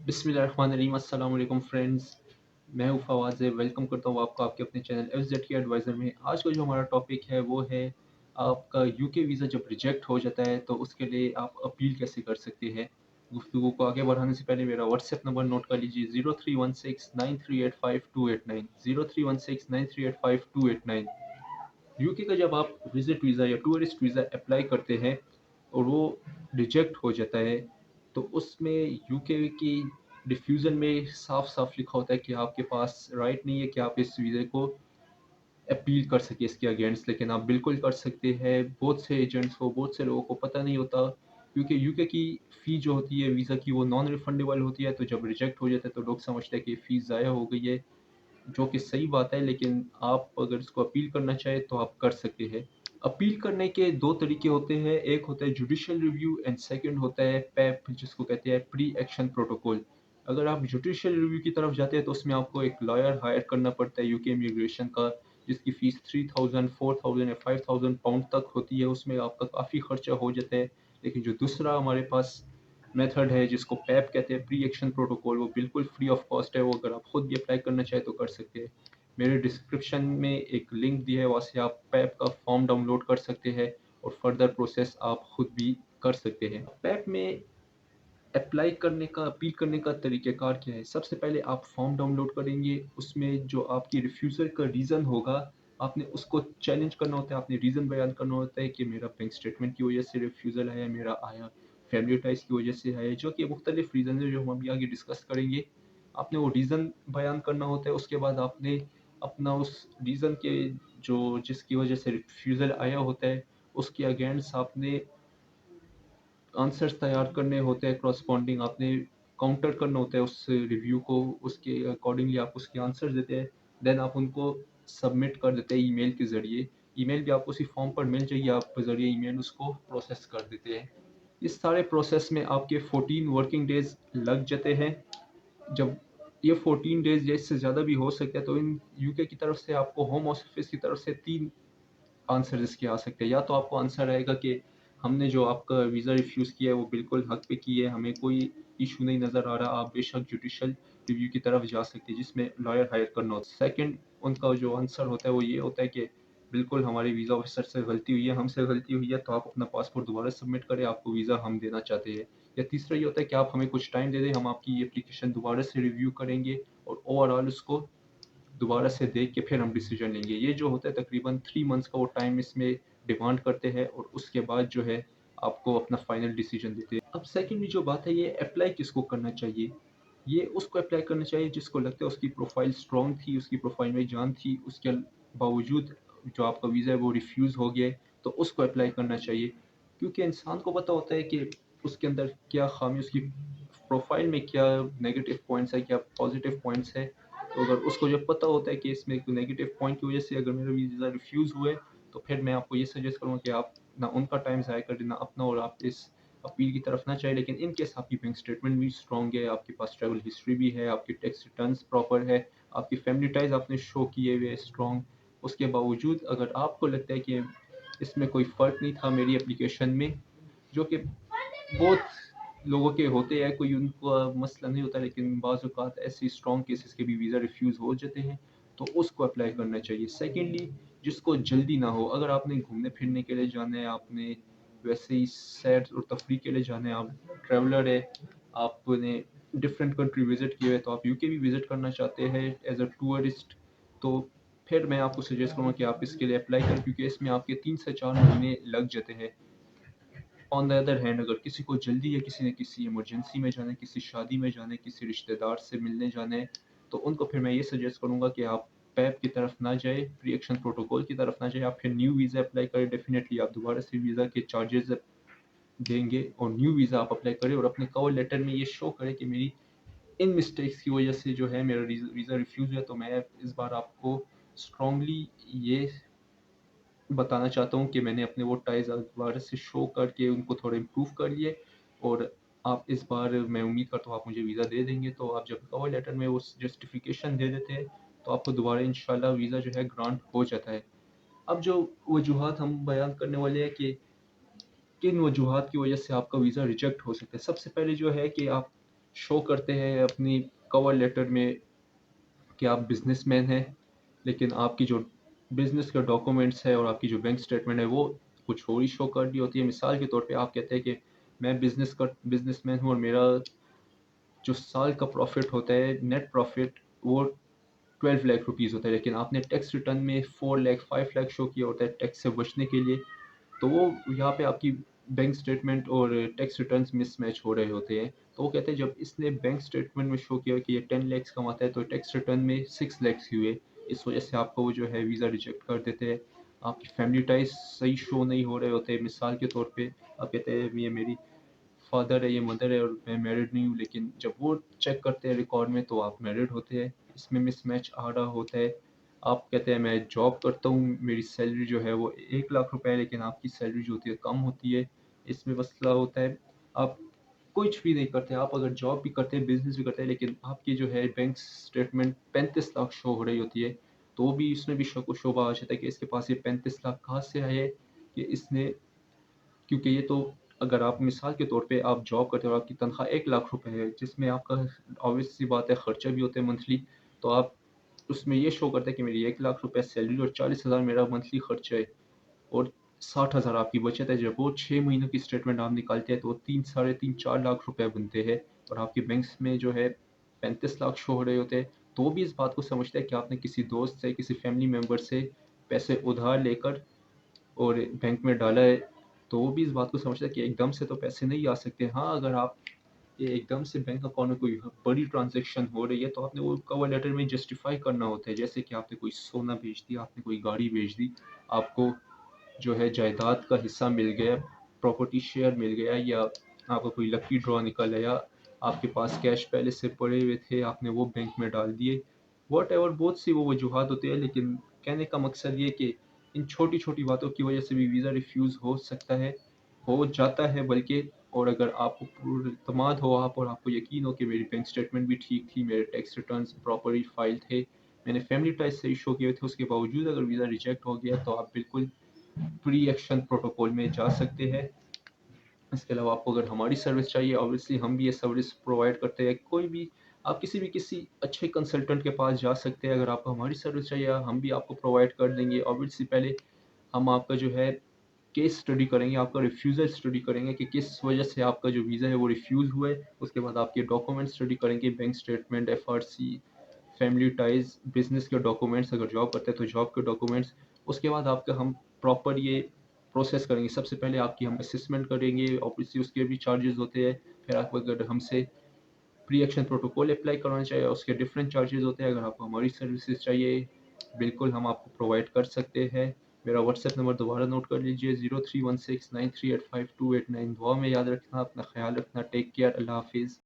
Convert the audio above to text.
बिस्मिल्लाहिर्रहमानिर्रहीम। अस्सलाम वालेकुम फ्रेंड्स, मैं हूँ फवाज़। वेलकम करता हूँ आपको आपके अपने चैनल एफजेड के एडवाइज़र में। आज का जो हमारा टॉपिक है वो है आपका यूके वीज़ा जब रिजेक्ट हो जाता है तो उसके लिए आप अपील कैसे कर सकते हैं। गुफ्तगू को आगे बढ़ाने से पहले मेरा व्हाट्सएप नंबर नोट कर लीजिए 03169385 289 03169385 289। यूके का जब आप विजिट वीज़ा या टूरिस्ट वीज़ा अप्लाई करते हैं और वो रिजेक्ट हो जाता है तो उसमें यूके की डिफ्यूज़न में साफ साफ लिखा होता है कि आपके पास राइट नहीं है कि आप इस वीज़े को अपील कर सके इसके अगेंस्ट, लेकिन आप बिल्कुल कर सकते हैं। बहुत से एजेंट्स को, बहुत से लोगों को पता नहीं होता, क्योंकि यूके की फ़ी जो होती है वीज़ा की वो नॉन रिफंडेबल होती है। तो जब रिजेक्ट हो जाता है तो लोग समझते हैं कि फ़ीस ज़ाया हो गई है, जो कि सही बात है। लेकिन आप अगर इसको अपील करना चाहें तो आप कर सकते हैं। अपील करने के दो तरीके होते हैं, एक होता है जुडिशियल रिव्यू एंड सेकंड होता है पैप, जिसको कहते हैं प्री एक्शन प्रोटोकॉल। अगर आप जुडिशियल रिव्यू की तरफ जाते हैं तो उसमें आपको एक लॉयर हायर करना पड़ता है यूके इमिग्रेशन का, जिसकी फ़ीस 3000 4000 या 5000 पाउंड तक होती है। उसमें आपका काफ़ी खर्चा हो जाता है। लेकिन जो दूसरा हमारे पास मेथड है जिसको पैप कहते हैं, प्री एक्शन प्रोटोकॉल, वो बिल्कुल फ्री ऑफ कॉस्ट है। वो अगर आप खुद भी अप्लाई करना चाहें तो कर सकते हैं। मेरे डिस्क्रिप्शन में एक लिंक दिया है, वहाँ से आप पैप का फॉर्म डाउनलोड कर सकते हैं और फर्दर प्रोसेस आप खुद भी कर सकते हैं। पैप में अप्लाई करने का, अपील करने का तरीक़ेकार क्या है? सबसे पहले आप फॉर्म डाउनलोड करेंगे, उसमें जो आपकी रिफ्यूज़ल का रीज़न होगा, आपने उसको चैलेंज करना होता है। आपने रीज़न बयान करना होता है कि मेरा बैंक स्टेटमेंट की वजह से रिफ्यूज़ल आया, मेरा आया फैमिली टाइज़ की वजह से आया, जो कि मुख्तलिफ़ रीज़न है जो हम अभी आगे डिस्कस करेंगे। आपने वो रीज़न बयान करना होता है। उसके बाद आपने अपना उस रीज़न के जो जिसकी वजह से रिफ्यूज़ल आया होता है, उसके अगेंस्ट आपने आंसर्स तैयार करने होते हैं करस्पॉन्डिंग। आपने काउंटर करना होता है उस रिव्यू को, उसके अकॉर्डिंगली आप उसके आंसर देते हैं। देन आप उनको सबमिट कर देते हैं ईमेल के ज़रिए। ईमेल भी आपको उसी फॉर्म पर मिल जाएगी, आप ज़रिए ईमेल उसको प्रोसेस कर देते हैं। इस सारे प्रोसेस में आपके 14 वर्किंग डेज़ लग जाते हैं। जब ये 14 डेज़ या इससे ज़्यादा भी हो सकता है तो इन यूके की तरफ से आपको, होम ऑफिस की तरफ से 3 आंसर इसके आ सकते हैं। या तो आपको आंसर आएगा कि हमने जो आपका वीज़ा रिफ्यूज़ किया है वो बिल्कुल हक पे की है, हमें कोई इशू नहीं नज़र आ रहा, आप बेशक जुडिशियल रिव्यू की तरफ जा सकते हैं जिसमें लॉयर हायर करना होता है। सेकंड, उनका जो आंसर होता है वो ये होता है कि बिल्कुल हमारे वीज़ा ऑफिसर से गलती हुई है, हमसे गलती हुई है, तो आप अपना पासपोर्ट दोबारा सबमिट करें, आपको वीज़ा हम देना चाहते हैं। या तीसरा ये होता है कि आप हमें कुछ टाइम दे दें, हम आपकी एप्लीकेशन दोबारा से रिव्यू करेंगे और ओवरऑल उसको दोबारा से देख के फिर हम डिसीजन लेंगे। ये जो होता है तकरीबन 3 मंथ्स का वो टाइम इसमें डिमांड करते हैं और उसके बाद जो है आपको अपना फाइनल डिसीजन देते हैं। अब सेकंडली जो बात है, ये अप्लाई किसको करना चाहिए? ये उसको अप्लाई करना चाहिए जिसको लगता है उसकी प्रोफाइल स्ट्रॉन्ग थी, उसकी प्रोफाइल में जान थी, उसके बावजूद जो आपका वीज़ा है वो रिफ्यूज़ हो गया है, तो उसको अप्लाई करना चाहिए। क्योंकि इंसान को पता होता है कि उसके अंदर क्या ख़ामी, उसकी प्रोफाइल में क्या नेगेटिव पॉइंट्स है, क्या पॉजिटिव पॉइंट्स है। तो अगर उसको जब पता होता है कि इसमें एक नेगेटिव पॉइंट की वजह से अगर मेरा वीज़ा रिफ्यूज़ हुआ है, तो फिर मैं आपको ये सजेस्ट करूँगा कि आप ना उनका टाइम ज़ाया करें, ना अपना, और आप इस अपील की तरफ ना जाएँ। लेकिन इन केस आपकी बैंक स्टेटमेंट भी स्ट्रॉन्ग है, आपके पास ट्रैवल हिस्ट्री भी है, आपके टैक्स रिटर्न्स प्रॉपर है, आपकी फैमिली टाइज़ आपने शो किए हुए हैं स्ट्रॉन्ग, उसके बावजूद अगर आपको लगता है कि इसमें कोई फ़र्क नहीं था मेरी एप्लीकेशन में, जो कि बहुत लोगों के होते हैं, कोई उनका मसला नहीं होता, लेकिन बाज़ औक़ात ऐसी स्ट्रॉन्ग केसेस के भी वीज़ा रिफ्यूज़ हो जाते हैं, तो उसको अप्लाई करना चाहिए। सेकंडली, जिसको जल्दी ना हो, अगर आपने घूमने-फिरने के लिए जाना है, आपने वैसे ही सैर और तफरीह के लिए जाना है, आप ट्रैवलर है, आपने डिफरेंट कंट्री विज़िट किए है, तो आप यूके भी विज़िट करना चाहते हैं एज़ अ टूरिस्ट, तो फिर मैं आपको सजेस्ट करूँगा कि आप इसके लिए अप्लाई करें, क्योंकि इसमें आपके 3 से 4 महीने लग जाते हैं। ऑन द अदर हैंड, अगर किसी को जल्दी है, किसी ने किसी इमरजेंसी में जाना है, किसी शादी में जाना है, किसी रिश्तेदार से मिलने जाना है, तो उनको फिर मैं ये सजेस्ट करूँगा कि आप पैप की तरफ ना जाएँ, रिएक्शन प्रोटोकॉल की तरफ ना जाएँ, आप फिर न्यू वीज़ा अप्लाई करें। डेफ़िनेटली आप दोबारा से वीज़ा के चार्जेज़ देंगे और न्यू वीज़ा आप अप्लाई करें और अपने कवर लेटर में ये शो करें कि मेरी इन मिस्टेक्स की वजह से जो है मेरा वीज़ा रिफ्यूज़ हुआ। तो मैं इस बार आपको स्ट्रांगली ये बताना चाहता हूँ कि मैंने अपने वो टाइज़ दोबारा से शो करके उनको थोड़ा इम्प्रूव कर लिए, और आप इस बार, मैं उम्मीद करता हूँ आप मुझे वीज़ा दे देंगे। तो आप जब कवर लेटर में वो जस्टिफ़िकेशन दे देते हैं तो आपको दोबारा इंशाल्लाह वीज़ा जो है ग्रांट हो जाता है। अब जो वजूहात हम बयान करने वाले हैं कि किन वजूहात की वजह से आपका वीज़ा रिजेक्ट हो सकता है। सबसे पहले जो है कि आप شو کرتے ہیں اپنی کور لیٹر میں کہ آپ بزنس مین ہیں، لیکن آپ کی جو بزنس کا ڈاکومنٹس ہے اور آپ کی جو بینک اسٹیٹمنٹ ہے وہ کچھ اور ہی شو کر رہی ہوتی ہے. مثال کے طور پہ آپ کہتے ہیں کہ میں بزنس مین ہوں اور میرا جو سال کا پروفٹ ہوتا ہے نیٹ پروفٹ وہ 12 لاکھ روپیز ہوتا ہے، لیکن آپ نے ٹیکس ریٹرن میں 4 لاکھ 5 لاکھ شو کیا ہوتا ہے ٹیکس سے بچنے کے لیے. تو وہ یہاں پہ آپ کی بینک اسٹیٹمنٹ اور ٹیکس ریٹرنس مس میچ ہو رہے ہوتے ہیں. تو وہ کہتے ہیں جب اس نے بینک اسٹیٹمنٹ میں شو کیا کہ یہ 10 لیکس کماتا ہے تو ٹیکس ریٹرن میں 6 لیکس ہوئے، اس وجہ سے آپ کو وہ جو ہے ویزا ریجیکٹ کر دیتے ہیں. آپ کی فیملی ٹائز صحیح شو نہیں ہو رہے ہوتے. مثال کے طور پہ آپ کہتے ہیں یہ میری فادر ہے، یہ مدر ہے اور میں میرڈ نہیں ہوں، لیکن جب وہ چیک کرتے ہیں ریکارڈ میں تو آپ میرڈ ہوتے ہیں. اس میں مس میچ آ رہا ہوتا ہے. آپ کہتے ہیں میں جاب کرتا ہوں، میری سیلری جو ہے وہ 1 لاکھ روپے ہے، لیکن آپ کی سیلری جو ہوتی ہے کم ہوتی ہے. اس میں مسئلہ ہوتا ہے. آپ کچھ بھی نہیں کرتے، آپ اگر جاب بھی کرتے ہیں بزنس بھی کرتے ہیں، لیکن آپ کی جو ہے بینک اسٹیٹمنٹ 35 لاکھ شو ہو رہی ہوتی ہے، تو بھی اس میں بھی شک و شبہ آ جاتا ہے کہ اس کے پاس یہ 35 لاکھ کہاں سے آئے کہ اس نے، کیونکہ یہ تو اگر آپ مثال کے طور پہ آپ جاب کرتے ہو اور آپ کی تنخواہ 1 لاکھ روپے ہے جس میں آپ کا obvious سی بات ہے خرچہ بھی ہوتا ہے منتھلی، تو آپ اس میں یہ شو کرتا ہے کہ میری 1 لاکھ روپے سیلری اور 40,000 میرا منتھلی خرچہ ہے اور 60,000 آپ کی بچت ہے. جب وہ 6 مہینوں کی اسٹیٹمنٹ آپ نکالتے ہیں تو 3 ساڑھے 3 4 لاکھ روپے بنتے ہیں اور آپ کے بینکس میں جو ہے 35 لاکھ شو ہو رہے ہوتے ہیں. تو وہ بھی اس بات کو سمجھتا ہے کہ آپ نے کسی دوست سے کسی فیملی ممبر سے پیسے ادھار لے کر اور بینک میں ڈالا ہے. تو وہ بھی اس بات کو سمجھتا ہے کہ ایک دم سے تو پیسے نہیں آ سکتے. ہاں اگر آپ یہ ایک دم سے بینک اکاؤنٹ میں کوئی بڑی ٹرانزیکشن ہو رہی ہے تو آپ نے وہ کور لیٹر میں جسٹیفائی کرنا ہوتا ہے، جیسے کہ آپ نے کوئی سونا بیچ دیا، آپ نے کوئی گاڑی بیچ دی، آپ کو جو ہے جائیداد کا حصہ مل گیا، پراپرٹی شیئر مل گیا، یا آپ کا کوئی لکی ڈرا نکل آیا، آپ کے پاس کیش پہلے سے پڑے ہوئے تھے آپ نے وہ بینک میں ڈال دیے. واٹ ایور بہت سی وہ وجوہات ہوتے ہیں، لیکن کہنے کا مقصد یہ کہ ان چھوٹی چھوٹی باتوں کی وجہ سے بھی ویزا ریفیوز ہو سکتا ہے، ہو جاتا ہے بلکہ. اور اگر آپ کو پر اعتماد ہو آپ اور آپ کو یقین ہو کہ میری بینک اسٹیٹمنٹ بھی ٹھیک تھی، میرے ٹیکس ریٹرنس پراپرلی فائل تھے، میں نے فیملی ٹائز سے ایشو کیے تھے، اس کے باوجود اگر ویزا ریجیکٹ ہو گیا تو آپ بالکل پری ایکشن پروٹوکول میں جا سکتے ہیں. اس کے علاوہ آپ کو اگر ہماری سروس چاہیے، اوبویسلی ہم بھی یہ سروس پرووائڈ کرتے ہیں. کوئی بھی آپ کسی اچھے کنسلٹنٹ کے پاس جا سکتے ہیں. اگر آپ کو ہماری سروس چاہیے ہم بھی آپ کو پرووائڈ کر دیں گے. اوبویسلی پہلے ہم آپ کا جو ہے کیس اسٹڈی کریں گے، آپ کا ریفیوزل اسٹڈی کریں گے کہ کس وجہ سے آپ کا جو ویزا ہے وہ ریفیوز ہوا ہے. اس کے بعد آپ کے ڈاکومنٹ اسٹڈی کریں گے، bank statement, F R C, family ties, business کے ڈاکومنٹس، اگر جاب کرتے ہیں تو جاب کے ڈاکومنٹس. اس کے بعد آپ کا ہم پراپر یہ پروسیس کریں گے. سب سے پہلے آپ کی ہم اسسمنٹ کریں گے، اوبویسلی اس کے بھی چارجز ہوتے ہیں. پھر آپ کو اگر ہم سے پری ایکشن پروٹوکول اپلائی کروانا چاہیے اس کے ڈفرینٹ چارجز ہوتے ہیں. اگر آپ کو ہماری سروسز چاہیے بالکل ہم آپ کو پرووائڈ کر سکتے ہیں. میرا واٹس ایپ نمبر دوبارہ نوٹ کر لیجیے 031693852889. دعا میں یاد رکھنا، اپنا خیال رکھنا. ٹیک کیئر، اللہ حافظ.